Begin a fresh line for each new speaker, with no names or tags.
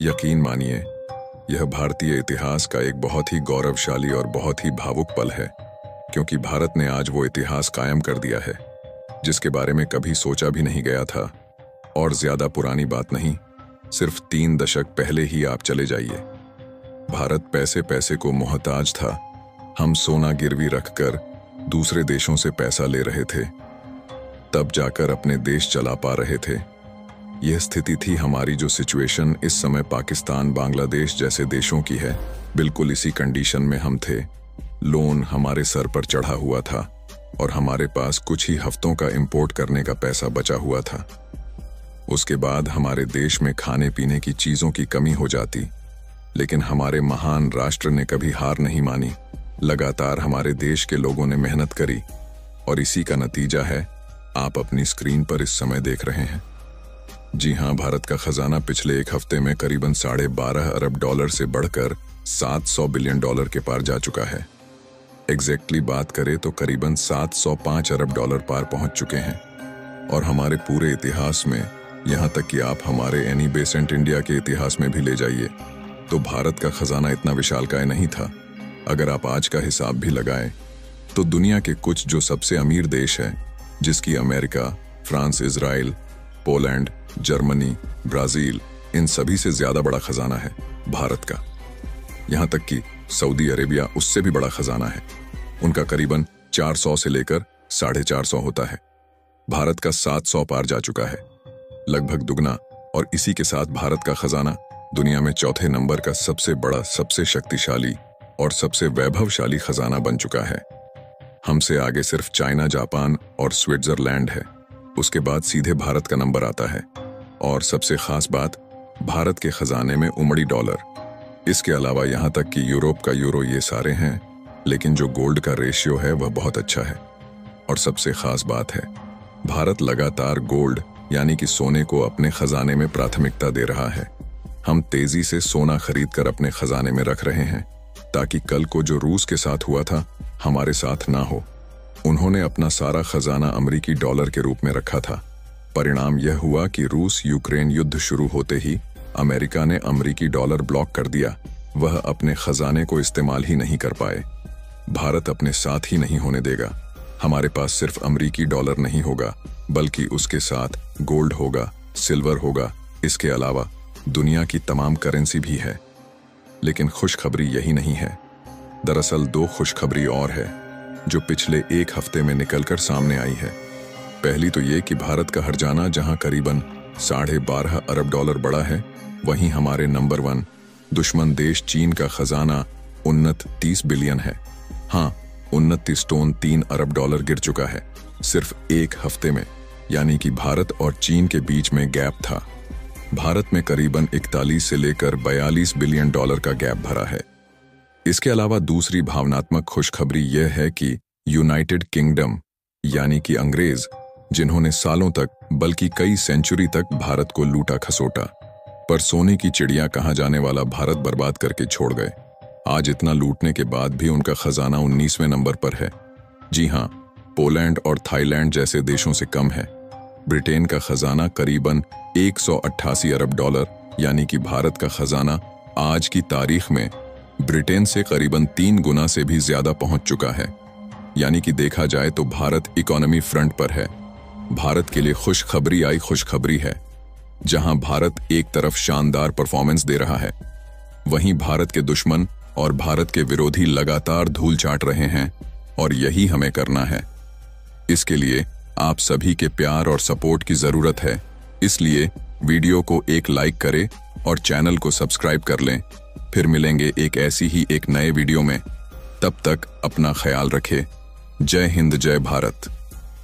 यकीन मानिए, यह भारतीय इतिहास का एक बहुत ही गौरवशाली और बहुत ही भावुक पल है, क्योंकि भारत ने आज वो इतिहास कायम कर दिया है जिसके बारे में कभी सोचा भी नहीं गया था। और ज्यादा पुरानी बात नहीं, सिर्फ 3 दशक पहले ही आप चले जाइए। भारत पैसे पैसे को मोहताज था। हम सोना गिरवी रखकर दूसरे देशों से पैसा ले रहे थे, तब जाकर अपने देश चला पा रहे थे। यह स्थिति थी हमारी। जो सिचुएशन इस समय पाकिस्तान, बांग्लादेश जैसे देशों की है, बिल्कुल इसी कंडीशन में हम थे। लोन हमारे सर पर चढ़ा हुआ था और हमारे पास कुछ ही हफ्तों का इंपोर्ट करने का पैसा बचा हुआ था। उसके बाद हमारे देश में खाने पीने की चीजों की कमी हो जाती, लेकिन हमारे महान राष्ट्र ने कभी हार नहीं मानी। लगातार हमारे देश के लोगों ने मेहनत करी और इसी का नतीजा है आप अपनी स्क्रीन पर इस समय देख रहे हैं। जी हां, भारत का खजाना पिछले एक हफ्ते में करीबन $12.5 अरब से बढ़कर $700 बिलियन के पार जा चुका है। एग्जैक्टली बात करें तो करीबन $705 अरब पार पहुंच चुके हैं। और हमारे पूरे इतिहास में, यहां तक कि आप हमारे एनी बेसेंट इंडिया के इतिहास में भी ले जाइए, तो भारत का खजाना इतना विशालकाय नहीं था। अगर आप आज का हिसाब भी लगाएं तो दुनिया के कुछ जो सबसे अमीर देश हैं, जिसकी America, France, Israel, Poland, Germany, Brazil, इन सभी से ज्यादा बड़ा खजाना है भारत का। यहां तक कि सऊदी अरेबिया उससे भी बड़ा खजाना है। उनका करीबन 400 से लेकर 450 होता है। भारत का 700 पार जा चुका है, लगभग दुगना। और इसी के साथ भारत का खजाना दुनिया में चौथे नंबर का सबसे बड़ा, सबसे शक्तिशाली और सबसे वैभवशाली खजाना बन चुका है। हमसे आगे सिर्फ चाइना, जापान और स्विट्जरलैंड है। उसके बाद सीधे भारत का नंबर आता है। और सबसे खास बात, भारत के खजाने में उमड़ी डॉलर। इसके अलावा यहां तक कि यूरोप का यूरो, ये सारे हैं, लेकिन जो गोल्ड का रेशियो है वह बहुत अच्छा है। और सबसे खास बात है, भारत लगातार गोल्ड यानी कि सोने को अपने खजाने में प्राथमिकता दे रहा है। हम तेजी से सोना खरीद कर अपने खजाने में रख रहे हैं, ताकि कल को जो रूस के साथ हुआ था हमारे साथ ना हो। उन्होंने अपना सारा खजाना अमेरिकी डॉलर के रूप में रखा था। परिणाम यह हुआ कि रूस यूक्रेन युद्ध शुरू होते ही अमेरिका ने अमेरिकी डॉलर ब्लॉक कर दिया। वह अपने खजाने को इस्तेमाल ही नहीं कर पाए। भारत अपने साथ ही नहीं होने देगा। हमारे पास सिर्फ अमेरिकी डॉलर नहीं होगा, बल्कि उसके साथ गोल्ड होगा, सिल्वर होगा। इसके अलावा दुनिया की तमाम करेंसी भी है। लेकिन खुशखबरी यही नहीं है। दरअसल 2 खुशखबरी और है जो पिछले एक हफ्ते में निकलकर सामने आई है। पहली तो ये कि भारत का हर्जाना जहां करीबन $12.5 अरब बड़ा है, वहीं हमारे नंबर 1 दुश्मन देश चीन का खजाना 29 बिलियन है। हाँ, 29.3 अरब गिर चुका है सिर्फ एक हफ्ते में। यानी कि भारत और चीन के बीच में गैप था। भारत में करीबन 41 से लेकर $42 बिलियन का गैप भरा है। इसके अलावा दूसरी भावनात्मक खुशखबरी यह है कि यूनाइटेड किंगडम यानी कि अंग्रेज, जिन्होंने सालों तक, बल्कि कई सेंचुरी तक भारत को लूटा खसोटा, पर सोने की चिड़िया कहा जाने वाला भारत बर्बाद करके छोड़ गए। आज इतना लूटने के बाद भी उनका खजाना 19वें नंबर पर है। जी हां, पोलैंड और थाईलैंड जैसे देशों से कम है। ब्रिटेन का खजाना करीबन $188 अरब, यानी कि भारत का खजाना आज की तारीख में ब्रिटेन से करीबन 3 गुना से भी ज्यादा पहुंच चुका है। यानी कि देखा जाए तो भारत इकोनॉमी फ्रंट पर है। भारत के लिए खुशखबरी आई खुशखबरी है। जहां भारत एक तरफ शानदार परफॉर्मेंस दे रहा है, वहीं भारत के दुश्मन और भारत के विरोधी लगातार धूल चाट रहे हैं। और यही हमें करना है। इसके लिए आप सभी के प्यार और सपोर्ट की जरूरत है। इसलिए वीडियो को एक लाइक करें और चैनल को सब्सक्राइब कर लें। फिर मिलेंगे एक नए वीडियो में। तब तक अपना ख्याल रखें। जय हिंद, जय भारत।